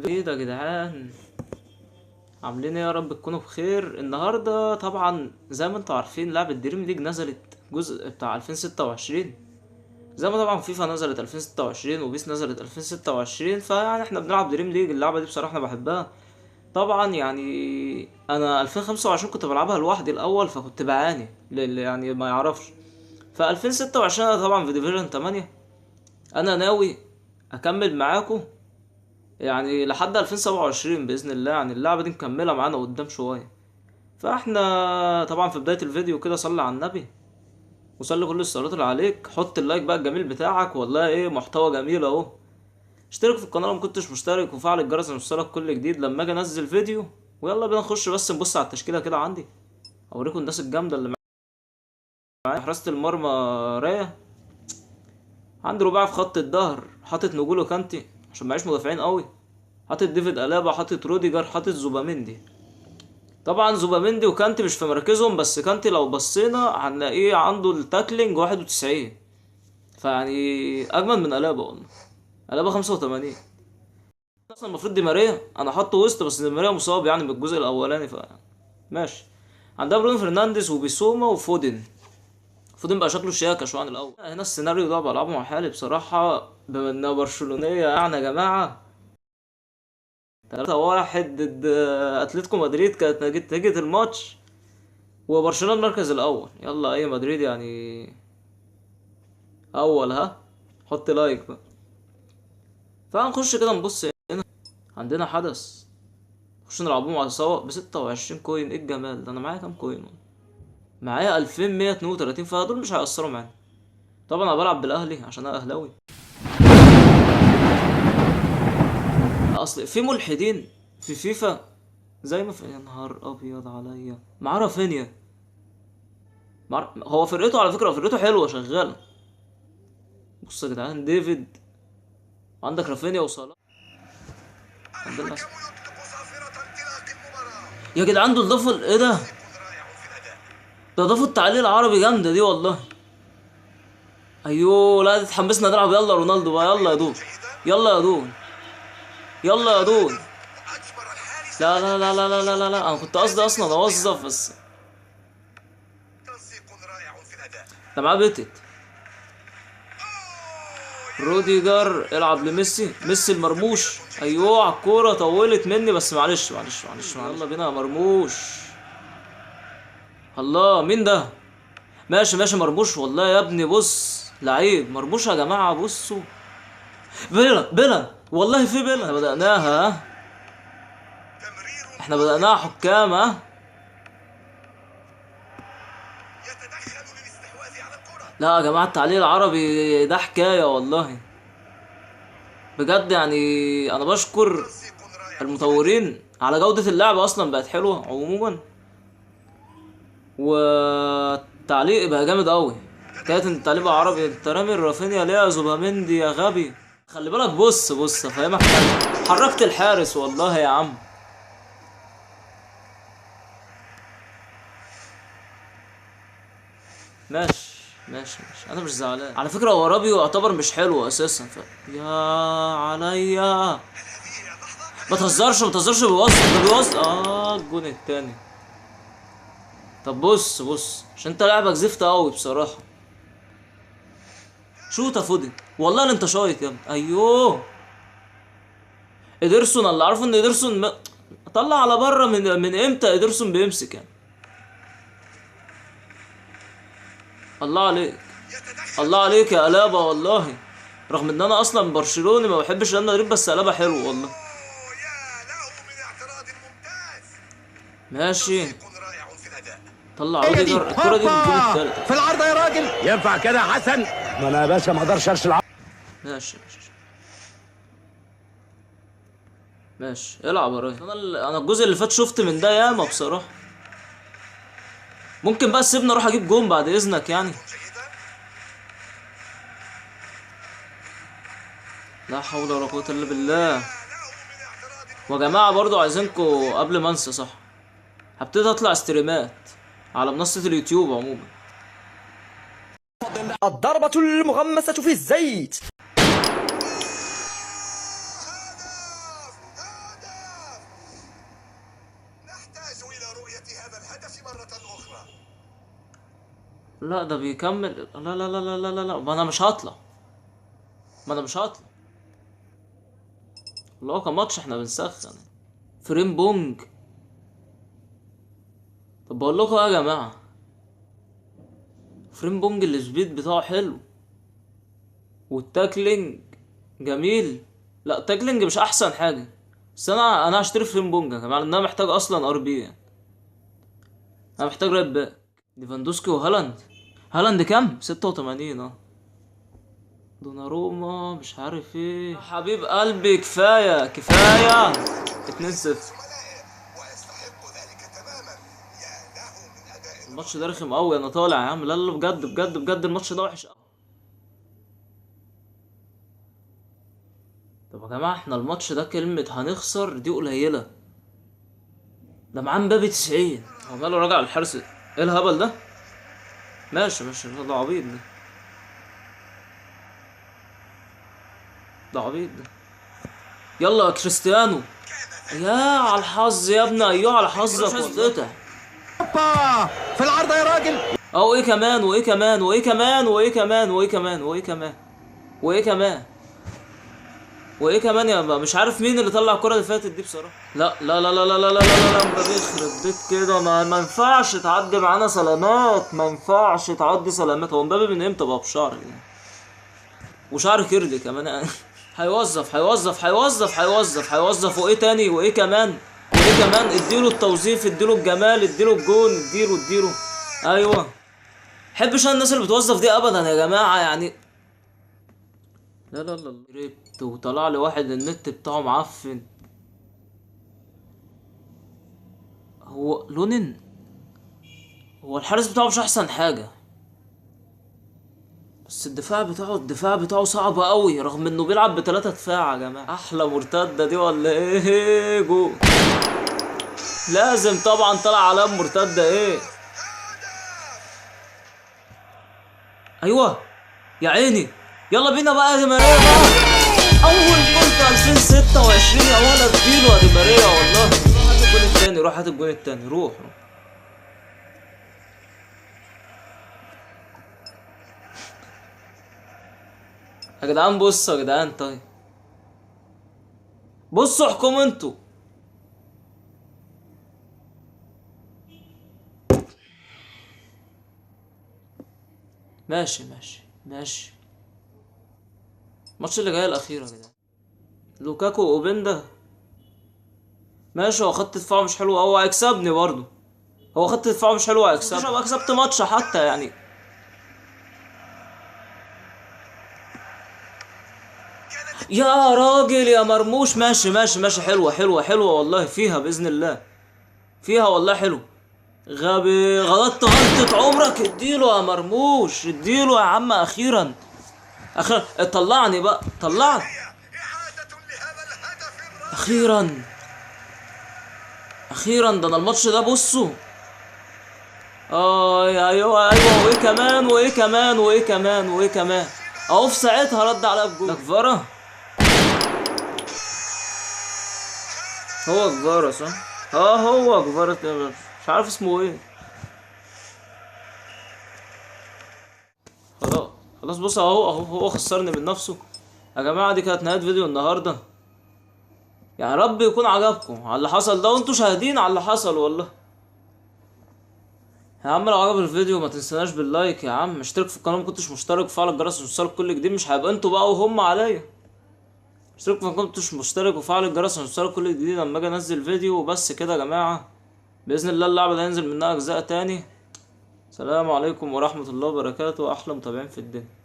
ايه ده يا جدعان؟ عاملين ايه؟ يا رب تكونوا بخير. النهارده طبعا زي ما انتوا عارفين لعبة دريم ليج نزلت جزء بتاع 2026. زي ما طبعا فيفا نزلت 2026 وبيس نزلت 2026، فيعني احنا بنلعب دريم ليج. اللعبة دي بصراحة انا بحبها. طبعا يعني انا 2025 كنت بلعبها لوحدي الاول، فكنت بعاني للي يعني ما يعرفش. ف 2026 انا طبعا في ديفيجن 8. انا ناوي اكمل معاكم يعني لحد 2027 بإذن الله. يعني اللعبة دي مكملة معانا قدام شوية. فاحنا طبعا في بداية الفيديو كده صلي على النبي وصلي كل الصلوات اللي عليك. حط اللايك بقى الجميل بتاعك، والله ايه محتوى جميل اهو. اشترك في القناة لو مكنتش مشترك، وفعل الجرس عشان يوصلك كل جديد لما اجي انزل فيديو. ويلا بينا نخش بس نبص على التشكيلة كده عندي، اوريكم الناس الجامدة اللي معايا. حراسة المرمى راية، عندي رباعي في خط الظهر حاطط نجولو كانتي عشان معيش مدافعين قوي. حاطط ديفيد ألابا، حاطط روديجر، حاطط زوباميندي. طبعا زوباميندي وكانتي مش في مركزهم، بس كانتي لو بصينا هنلاقيه عنده التاكلينج 91، فيعني اجمل من الابا والله. الابا 85. اصلا المفروض دي ماريا انا حاطه وسط، بس دي ماريا مصاب يعني من الجزء الاولاني، ف ماشي. عندها برونو فرنانديز وبيسوما وفودن. فودن بقى شكله شياكه شويه عن الاول. هنا السيناريو ده بلعبه مع حالي بصراحه، بما انها برشلونيه يعني يا جماعه. 3-1 ضد اتلتيكو مدريد كانت نتيجة الماتش، وبرشلونة المركز الأول. يلا أي مدريد يعني أول، ها حط لايك بقى. فهنخش كده نبص هنا. عندنا حدث نخش نلعبوه مع سوا ب26 كوين. ايه الجمال ده؟ أنا معايا كام كوين؟ معايا 2132، فدول مش هيأثروا معانا. طبعا أنا بلعب بالأهلي عشان أنا أهلاوي. أصل في ملحدين في فيفا زي ما في. يا نهار أبيض عليا، معاه رافينيا. هو فرقته على فكرة فرقته حلوة شغالة. بص يا جدعان، ديفيد، عندك رافينيا وصلاح. عندنا يا جدعان دول ضافوا ايه ده؟ ده ضافوا التعليق العربي جامده دي والله. ايوه لا اتحمسنا نلعب. يلا رونالدو بقى، يلا يا دون، يلا يا دون، يلا يا دون. لا لا لا لا لا لا لا, لا. انا كنت قصدي اصلا اوظف بس. ده معاه بيتت. روديجر العب لميسي، ميسي المرموش. ايوه على الكوره طولت مني، بس معلش معلش معلش. يلا بينا يا مرموش. الله مين ده؟ ماشي ماشي مرموش والله يا ابني. بص لعيب مرموش يا جماعه. بصوا بيلا بيلا والله في بيلا. احنا بدأناها ها، احنا بدأناها حكام ها. لا يا جماعه التعليق العربي ده حكايه والله بجد. يعني انا بشكر المطورين على جوده اللعبه، اصلا بقت حلوه عموما، والتعليق بقى جامد قوي. حكايه ان التعليق بقى عربي. انت رامي رافينيا ليه يا زوباميندي يا غبي؟ خلي بالك. بص بص افهمك حاجه، حركت الحارس والله يا عم. ماشي ماشي ماشي، انا مش زعلان على فكره. هو رابيو يعتبر مش حلو اساسا، يا عليا. ما تهزرش ما تهزرش. بيوصل ده بيوصل. الجون التاني. طب بص بص، عشان انت لعبك زفت قوي بصراحه. شوت يا فودن، والله اللي انت شايط يا ابني. ايوه ادرسون. اللي عارفه ان ادرسون طلع على بره. من امتى ادرسون بيمسك يعني؟ الله عليك، الله عليك يا ألابا والله. رغم ان انا اصلا برشلوني ما بحبش ريال مدريد، بس ألابا حلو والله. ماشي. طلع روديجر. الكرة دي بالجون التالت في العارضة يا راجل. ينفع كده يا حسن؟ ما انا يا باشا ما اقدرش ارش العرض. ماشي ماشي ماشي. العب يا راجل. انا الجزء اللي فات شفت من ده ياما بصراحة. ممكن بقى سيبني اروح اجيب جون بعد اذنك يعني. لا حول ولا قوة الا بالله. ويا جماعة برضو عايزينكو قبل ما انسى، صح، هبتدي اطلع استريمات على منصة اليوتيوب عموما. الضربة المغمسة في الزيت. لا ده بيكمل. لا لا لا لا لا لا لا، ما انا مش هطلع. ما انا مش هطلع. اللي هو كان ماتش احنا بنسخن. فريم بونج. طب بقول لكم ايه يا جماعه، فريم بونج السبيد بتاعه حلو والتاكلينج جميل. لا تاكلينج مش احسن حاجه، بس انا هشتري فريم بونج يا جماعه، لان انا محتاج اصلا ار بي يعني. انا محتاج رايت باك. ليفاندوسكي وهالاند. هالاند كام؟ 86 اه. دوناروما مش عارف ايه. حبيب قلبي كفايه كفايه. 2-0. الماتش ده رخم قوي، انا طالع يا عم. لا لا بجد بجد بجد الماتش ده وحش قوي. طب يا جماعه احنا الماتش ده كلمه هنخسر دي قليله، ده معاه مبابي 90. هو ماله راجع الحارس؟ ايه الهبل ده؟ ماشي ماشي، ده عبيط ده. ده عبيط ده. يلا يا كريستيانو. يا على الحظ يا ابني، ايوه على حظك واتقطع. هوبا في العارضة يا راجل. او ايه كمان وايه كمان وايه كمان وايه كمان وايه كمان وايه كمان وايه كمان وايه كمان يا بقى. مش عارف مين اللي طلع الكرة اللي فاتت دي بصراحة. لا لا لا لا لا لا لا لا لا، مبابي يخرب بيت كده. ما ينفعش تعدي معانا سلامات، ما ينفعش تعدي سلامات. هو مبابي من امتى بقى بشعر يعني؟ وشعر كيرلي كمان يعني. هيوظف هيوظف هيوظف هيوظف هيوظف وايه تاني وايه كمان وايه كمان. اديله التوظيف، اديله الجمال، اديله الجون، اديله. ايوه. محبش انا الناس اللي بتوظف دي ابدا يا جماعه يعني. لا لا لا، ريبت وطلع لي واحد النت بتاعه معفن. هو لونين. هو الحارس بتاعه مش احسن حاجه، بس الدفاع بتاعه صعب قوي، رغم انه بيلعب بثلاثة دفاع يا جماعه. احلى مرتده دي ولا ايه؟ جو لازم طبعا طلع علام مرتده. ايه ايوه يا عيني. يلا بينا بقى يا دي ماريا بقى. اول جول في 2026 يا ولد. اديله يا دي ماريا والله. روح هات الجول التاني، روح هات الجول التاني، روح. يا جدعان بصوا يا جدعان، طيب بصوا احكموا انتوا. ماشي ماشي ماشي. الماتش اللي جاي الاخير يا جدعان. لوكاكو واوبندا. ماشي، هو خط دفاعه مش حلو، هو هيكسبني برضه. هو خط دفاعه مش حلو، هيكسبني. مش هبقى كسبت ماتش حتى يعني. يا راجل يا مرموش. ماشي ماشي ماشي، حلوة حلوة حلوة والله، فيها بإذن الله. فيها والله حلو. غبي، غلطت غلطة عمرك. اديله يا مرموش، اديله يا عم. اخيرا طلعني بقى، طلعني اخيرا. اخيرا ده انا الماتش ده بصوا. ايوه ايوه. وايه كمان وايه كمان وايه كمان وايه كمان. اهو في ساعتها رد عليا بجول. ده كفارة. هو كفارة صح؟ هو كفارة. مش عارف اسمه ايه. خلاص خلاص. بص اهو هو خسرني من نفسه. يا جماعة دي كانت نهاية فيديو النهاردة. يعني رب يكون عجبكم على اللي حصل ده، وانتوا شاهدين على اللي حصل والله. يا عم لو عجب الفيديو ما تنسناش باللايك يا عم. اشترك في القناة، ما كنتش مشترك، فعل الجرس عشان توصلك كل جديد. مش هيبقى انتوا بقى وهم عليا. اشترك في القناة، ما كنتش مشترك، وفعل الجرس عشان توصلك كل جديد لما اجي انزل فيديو. وبس كده يا جماعة، باذن الله اللعبة ده هينزل منها اجزاء تاني. سلام عليكم ورحمة الله وبركاته. احلى متابعين في الدنيا.